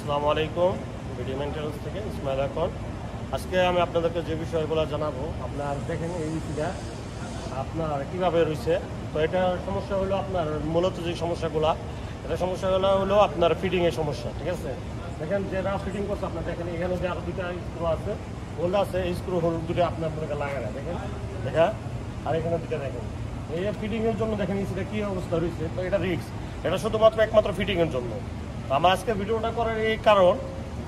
আসসালামু আলাইকুম। Video maintenance থেকে ইসমাইল এখন। আজকে আমি আপনাদেরকে যে বিষয়গুলো জানাবো, আপনার দেখেন এই ইস্যুটা আপনার কীভাবে রয়েছে। তো এটা সমস্যা হলো আপনার মূলত যে সমস্যাগুলো, এটা সমস্যাগুলো হলো আপনার ফিটিংয়ের সমস্যা। ঠিক আছে, দেখেন যেটা ফিটিং করছে আপনার দেখেন এখানে যে আরও দুটা স্ক্রু আছে, হোল্ড আছে, এই স্ক্রু হোল্ড দুটো আপনার মনে লাগায় না, দেখেন দেখা। আর এখানে দুটো দেখেন এই ফিটিংয়ের জন্য দেখেন ইস্যুটা কী অবস্থা রয়েছে। তো এটা রিস্ক, এটা শুধুমাত্র একমাত্র ফিটিংয়ের জন্য। আমার আজকে ভিডিওটা করার এই কারণ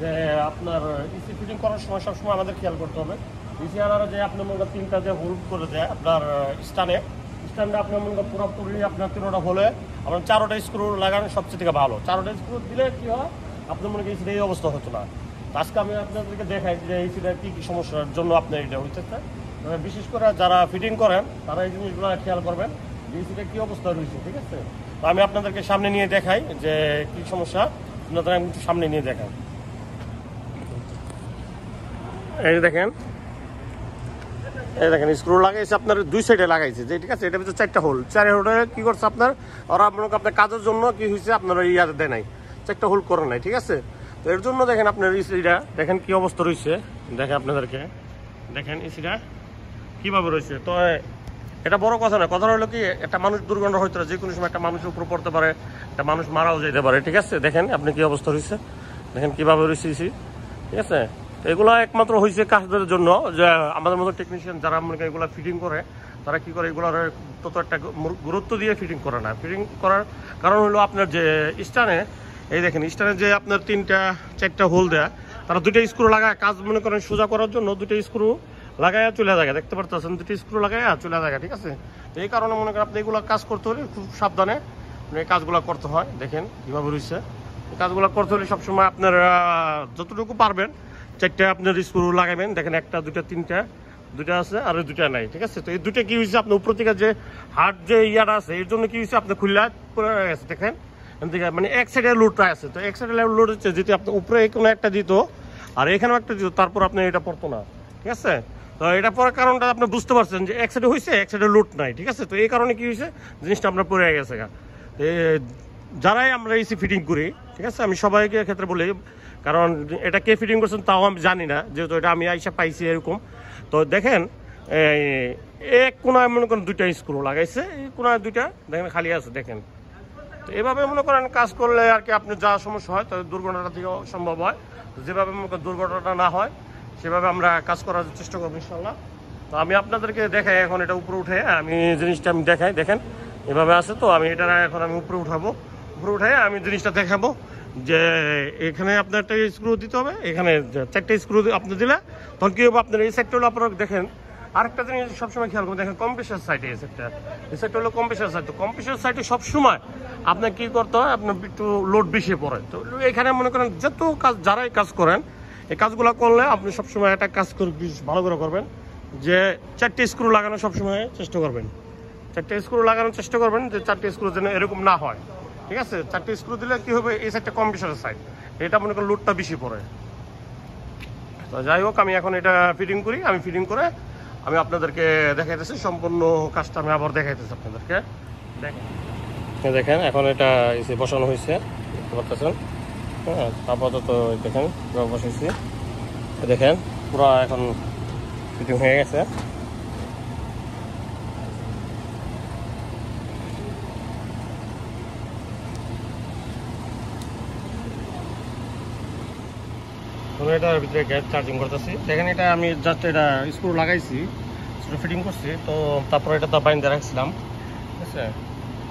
যে আপনার ইসি ফিটিং করার সময় সবসময় আমাদের খেয়াল করতে হবে ইসি আনারা যে আপনার মনে তিনটা যে হোল্ড করে দেয় আপনার স্ট্যান্ডে আপনার মনে পুরোপুরি আপনার তিনটা হলে আপনার চারোটা স্ক্রু লাগানো সবচেয়ে থেকে ভালো। চারোটা স্ক্রু দিলে কী হয়, আপনার মনে করি ইসিটা এই অবস্থা হতো না। আজকে আমি আপনাদেরকে দেখাই যে ইসিটা কী কী সমস্যার জন্য আপনার এটা হইতেছে। বিশেষ করে যারা ফিটিং করেন তারা এই জিনিসগুলো খেয়াল করবেন যে ইসিটা কী অবস্থা রয়েছে। ঠিক আছে, তো আমি আপনাদেরকে সামনে নিয়ে দেখাই যে কী সমস্যা, আপনাদের আমি একটু সামনে নিয়ে দেখাই। এই দেখেন, এই দেখেন স্ক্রু লাগাইছে আপনার দুই সাইডে লাগাইছে যে, ঠিক আছে। এটা ভিতরে চারটা হোল, চার হোল্ডে কী করছে আপনার ওরা আপনার কাজের জন্য কি হয়েছে আপনার ইয়ার দেয় নাই, চারটা হোল্ড করে নাই। ঠিক আছে, তো এর জন্য দেখেন আপনার ইসিটা দেখেন কী অবস্থা রয়েছে। দেখেন আপনাদেরকে দেখেন ইসিটা কীভাবে রয়েছে। তো এটা বড় কথা না, কথা হলো কি একটা মানুষ দুর্ঘটনা হইতে পারে, যে কোনো সময় একটা মানুষের উপর পড়তে পারে, একটা মানুষ মারাও যেতে পারে। ঠিক আছে, দেখেন আপনি কী অবস্থা রয়েছে, দেখেন কীভাবে রয়েছে। ঠিক আছে, এগুলো একমাত্র হয়েছে কাজদের জন্য যে আমাদের মতো টেকনিশিয়ান যারা মনে করেন এগুলো ফিটিং করে, তারা কী করে এগুলোর তত একটা গুরুত্ব দিয়ে ফিটিং করে না। ফিটিং করার কারণ হলো আপনার যে স্টানে, এই দেখেন স্টানে যে আপনার তিনটা চারটা হোল দেয়, তারা দুইটা স্ক্রু লাগায় কাজ মনে করেন সোজা করার জন্য দুইটা স্ক্রু লাগাইয়া চলে যায়, দেখতে পারতেছেন দুটি স্ক্রু লাগাইয়া চলে যায়। ঠিক আছে, তো এই কারণে মনে করেন আপনি এগুলো কাজ করতে হলে খুব সাবধানে এই কাজগুলো করতে হয়। দেখেন কীভাবে রয়েছে, এই কাজগুলো করতে হলে সবসময় আপনার যতটুকু পারবেন চারটা আপনার স্ক্রু লাগাবেন। দেখেন একটা দুটা তিনটা, দুটা আছে আর দুটা নাই। ঠিক আছে, তো এই দুটা কী হয়েছে আপনার উপর থেকে যে হার্ড যে ইয়াটা আছে এর জন্য কী হয়েছে আপনার খুললা পড়ে গেছে। দেখেন মানে এক সাইডে লোডটা আছে, তো এক সাইডে লোড হচ্ছে যেটি আপনার উপরে কোনো একটা দিত আর এখানেও একটা দিত, তারপর আপনার এটা পড়তো না। ঠিক আছে, তো এটা পড়ার কারণটা আপনি বুঝতে পারছেন যে এক সাইডে হয়েছে এক সাইডে লোড নাই। ঠিক আছে, তো এই কারণে কি হয়েছে জিনিসটা আপনার পড়ে গেছে। যারাই আমরা এসি ফিটিং করি, ঠিক আছে, আমি সবাইকে ক্ষেত্রে বলি, কারণ এটা কে ফিটিং করছেন তাও আমি জানি না, যেহেতু এটা আমি আইসা পাইছি এরকম। তো দেখেন এক কোনায় মনে করেন দুইটা স্ক্রু লাগাইছে, এই কোনায় দুইটা দেখেন খালি আছে। দেখেন, তো এভাবে মনে করেন কাজ করলে আর কি আপনার যা সমস্যা হয় তাহলে দুর্ঘটনা থেকেও সম্ভব হয়। যেভাবে মনে করেন দুর্ঘটনা না হয় সেভাবে আমরা কাজ করার চেষ্টা করবো ইনশাল্লাহ। তো আমি আপনাদেরকে দেখাই এখন এটা উপরে উঠে, আমি জিনিসটা আমি দেখাই। দেখেন এভাবে আছে, তো আমি এটা এখন আমি উপরে উঠাবো, উপরে উঠে আমি জিনিসটা দেখাবো যে এখানে আপনার একটা স্ক্রু দিতে হবে, এখানে চারটে স্ক্রু আপনি দিলে তখন কী হবে আপনার এই সাইডটা হলো আপনার দেখেন। আরেকটা জিনিস সবসময় খেয়াল করবেন, দেখেন কম্প্রেসার সাইডে এই সাইডটা হলো কম্প্রেসার সাইড। তো কম্প্রেসার সাইডে সবসময় আপনার কী করতে হয়, আপনার একটু লোড বেশি পড়ে। তো এখানে মনে করেন যত কাজ যারাই কাজ করেন এই কাজগুলো করলে আপনি সবসময় একটা কাজ করে ভালো করে করবেন যে চারটে স্ক্রু লাগানোর সবসময় চেষ্টা করবেন, চারটে স্ক্রু লাগানোর চেষ্টা করবেন যে চারটে স্ক্রু যেন এরকম না হয়। ঠিক আছে, চারটে স্ক্রু দিলে কী হবে এই সাইডটা কম্প্রেসারের সাইড, এটা মনে করেন লোডটা বেশি পড়ে। তো যাই হোক আমি এখন এটা ফিটিং করি, আমি ফিটিং করে আমি আপনাদেরকে দেখাইতেছি সম্পূর্ণ কাজটা, আমি আবার দেখাইতেছি আপনাদেরকে। দেখেন এখন এটা এসে বসানো হয়েছে, দেখতে পাচ্ছেন। হ্যাঁ, আপাতত দেখেন বসাইছি, দেখেন পুরো এখন ফিটিং হয়ে গেছে। এটার ভিতরে গ্যাস চার্জিং করতেছি। দেখেন এটা আমি জাস্ট এটা স্ক্রু লাগাইছি, স্ক্রু ফিটিং করছি, তো তারপরে এটা তো বাইন্দা রাখছিলাম। ঠিক আছে,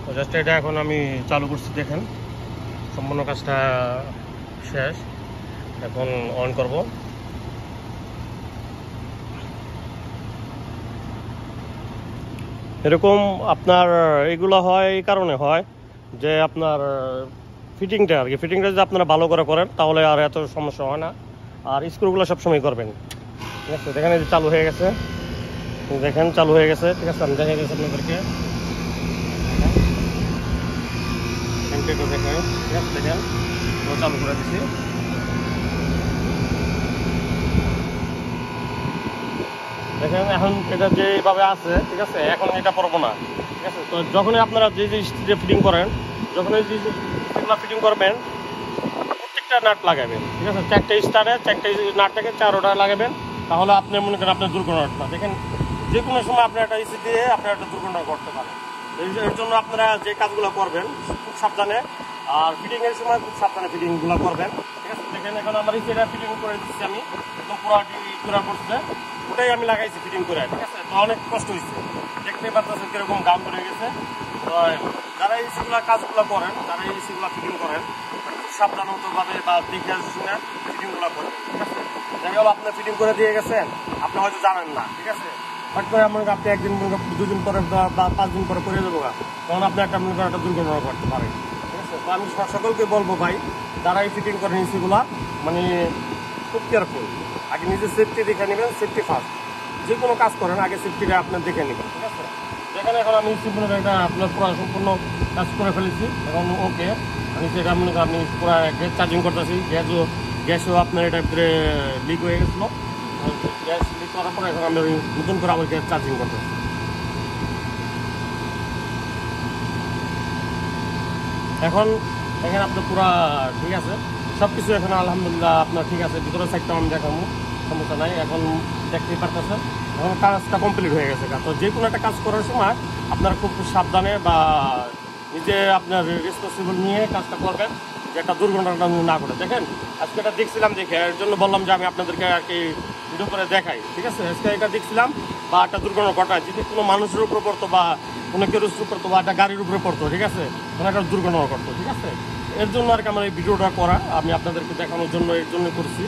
তো জাস্ট এটা এখন আমি চালু করছি। দেখেন সম্পূর্ণ কাজটা শেষ, এখন অন করব। এরকম আপনার এগুলো হয় এই কারণে হয় যে আপনার ফিটিংটা আর কি, ফিটিংটা যদি আপনারা ভালো করে করেন তাহলে আর এত সমস্যা হয় না। আর স্ক্রুগুলো সবসময় করবেন। ঠিক আছে, দেখেন এই যে চালু হয়ে গেছে, দেখেন চালু হয়ে গেছে। ঠিক আছে, আমি দেখা গেছে আপনাদেরকে দেখেন। ঠিক আছে, দেখেন চালু করে দিচ্ছি। দেখেন এখন এটা যেভাবে আছে, ঠিক আছে, এখন এটা পড়বো না। ঠিক আছে, তো যখনই আপনারা যে ফিটিং করেন, যখন এই যে ফিটিং করবেন 4টা নাট লাগাবেন, ঠিক আছে? 4টা স্টারে 4টা নাট থেকে 4টা লাগাবেন, তাহলে আপনি মনে করেন আপনার দুর্ঘটনা দেখেন যে কোনো সময় আপনার একটা ইসি দিয়ে আপনার একটা দুর্ঘটনা করতে পারেন। এর জন্য আপনারা যে কাজগুলো করবেন খুব সাবধানে, আর ফিটিংয়ের সময় খুব সাবধানে ফিটিংগুলো করবেন, ঠিক আছে? দেখেন এখন আমার ইসিটা ফিটিং করে দিচ্ছি আমি, একদম পুরো পুরা করছে, ওটাই আমি লাগাইছি ফিটিং করে, ঠিক আছে? তো অনেক কষ্ট হয়েছে, দেখতে পাচ্ছেন কিরকম গাম ধরে গেছে। তো যারা ইসিগুলো কাজগুলো করেন, যারা ইসিগুলো ফিটিং করেন, খুব সাবধানতভাবে বা দেখে শুনে ফিটিংগুলো করেন, ঠিক আছে? দেখা গেল আপনার ফিটিং করে দিয়ে গেছেন, আপনি হয়তো জানেন না, ঠিক আছে? হট করে মনে করেন আপনি একদিন মনে করেন 2 দিন পরে বা 5 দিন পরে করে দেবো, তখন আপনি একটা মনে করেন একটা দুর্ঘটনা করতে পারেন, ঠিক আছে? তো আমি সকলকে বলবো ভাই, যারা এই ফিটিং করেন ইসিগুলা মানে খুব কেয়ারফুল, আগে নিজের সেফটি দেখে নেবেন, সেফটি ফার্স্ট। যে কোনো কাজ করেন আগে সেফটিটা আপনার দেখে নেবেন, ঠিক আছে? যেখানে এখন আমি ইসি মনে করেন এটা আপনার পুরো সম্পূর্ণ কাজ করে ফেলেছি, এখন ওকে আমি সেটা মনে করেন আপনি পুরো গ্যাস চার্জিং করতেছি, গ্যাসও আপনার এটা ভিতরে লিক হয়ে গেছিলো, গ্যাস লিক করার পরে এখন আমি নতুন করে আবার গ্যাস চার্জিং করতেছি। এখন এখানে আপনার পুরা ঠিক আছে, সব কিছু এখন আলহামদুলিল্লাহ আপনার ঠিক আছে। ভিতরের সাইডটা আমি দেখাবো, সমস্যা নাই, এখন দেখতেই পারতেছেন এখন কাজটা কমপ্লিট হয়ে গেছে। তো যে কোনো একটা কাজ করার সময় আপনারা খুব সাবধানে বা নিজে আপনার রেসপন্সিবল নিয়ে কাজটা করবেন, যে একটা দুর্ঘটনা না করে। দেখেন আজকে এটা দেখছিলাম, দেখে এর জন্য বললাম যে আমি আপনাদেরকে আর কি ভিডিও করে দেখাই, ঠিক আছে? আজকে এটা দেখছিলাম বা একটা দুর্ঘটনা ঘটায় যদি কোনো মানুষের উপরে পড়তো বা কোনো কেউ পড়তো বা একটা গাড়ির উপরে পড়তো, ঠিক আছে, কোনো একটা দুর্ঘটনা ঘটতো, ঠিক আছে? এর জন্য আর কি আমার এই ভিডিওটা করা, আমি আপনাদেরকে দেখানোর জন্য এর জন্য করছি।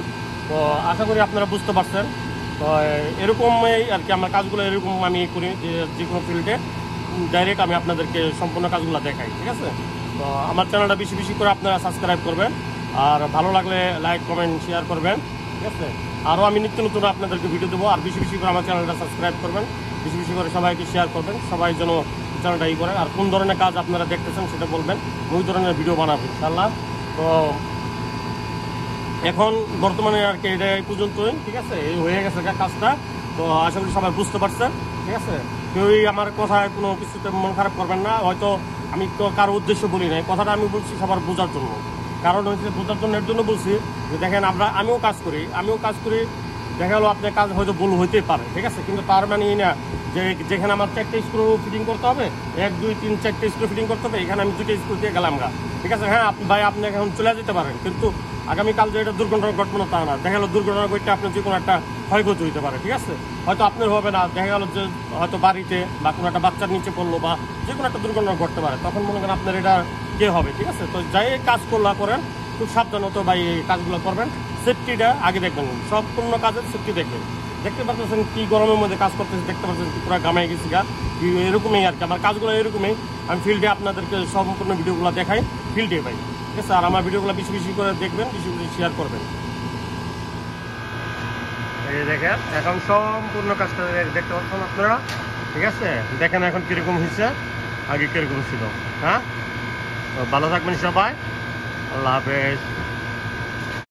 তো আশা করি আপনারা বুঝতে পারছেন। তো এরকমই আর কি আমার কাজগুলো এরকম আমি করি, যে কোনো ফিল্ডে ডাইরেক্ট আমি আপনাদেরকে সম্পূর্ণ কাজগুলো দেখাই, ঠিক আছে? তো আমার চ্যানেলটা বেশি বেশি করে আপনারা সাবস্ক্রাইব করবেন, আর ভালো লাগলে লাইক কমেন্ট শেয়ার করবেন, ঠিক আছে? আরও আমি নিত্য নতুন আপনাদেরকে ভিডিও দেবো, আর বেশি বেশি করে আমার চ্যানেলটা সাবস্ক্রাইব করবেন, বেশি বেশি করে সবাইকে শেয়ার করবেন, সবাই যেন চ্যানেলটা ই করে। আর কোন ধরনের কাজ আপনারা দেখতেছেন সেটা বলবেন, ওই ধরনের ভিডিও বানাবো ইনশাআল্লাহ। তো এখন বর্তমানে আর কি এটা এই পর্যন্তই, ঠিক আছে? এই হয়ে গেছে কাজটা। তো আশা করি সবাই বুঝতে পারছেন, ঠিক আছে? কেউই আমার কথায় কোনো কিছুতে মন খারাপ করবেন না। হয়তো আমি তো কারো উদ্দেশ্য বলি নাই, কথাটা আমি বলছি সবার বোঝার জন্য। কারণ হচ্ছে বোঝার জন্য, এর জন্য বলছি যে দেখেন আমিও কাজ করি, দেখা গেলো আপনার কাজ হয়তো ভুল হইতেই পারে, ঠিক আছে? কিন্তু তার মানে না যে যেখানে আমার 4টে স্ক্রু ফিটিং করতে হবে, 1 2 3 4টে স্ক্রু ফিটিং করতে হবে, এখানে আমি 2টে স্ক্রু দিয়ে গেলাম গা, ঠিক আছে? হ্যাঁ ভাই আপনি এখন চলে যেতে পারেন, কিন্তু আগামীকাল যে এটা দুর্ঘটনা ঘটবে না তা না। দেখা গেলো দুর্ঘটনা ঘটতে আপনার যে কোনো একটা ক্ষয়ক্ষতি হইতে পারে, ঠিক আছে? হয়তো আপনার হবে না, দেখা গেলো যে হয়তো বাড়িতে বা কোনো একটা বাচ্চার নিচে পড়লো বা যে কোনো একটা দুর্ঘটনা ঘটতে পারে, তখন মনে করেন আপনার এটা কে হবে, ঠিক আছে? তো যাই কাজ করেন খুব সাবধানত বা এই কাজগুলো করবেন, সেফটিটা আগে দেখবেন, সম্পূর্ণ কাজের সেফটি দেখবেন। দেখতে পাচ্ছেন কি গরমের মধ্যে কাজ করতেছে, দেখতে পাচ্ছেন পুরো গামাই গেছি গা, এরকমই আর কি আমার কাজগুলো এরকমই। আমি ফিল্ডে আপনাদেরকে সম্পূর্ণ ভিডিওগুলো দেখাই ফিল্ডে ভাই, ঠিক আছে? আর আমার ভিডিওগুলো বেশি বেশি করে দেখবেন, বেশি বেশি শেয়ার করবেন। এই দেখেন এখন সম্পূর্ণ কাজটা দেখতে পাচ্ছেন আপনারা, ঠিক আছে? দেখেন এখন কিরকম হয়েছে, আগে কিরকম ছিল। হ্যাঁ, তো ভালো থাকবেন সবাই, আল্লাহ হাফেজ।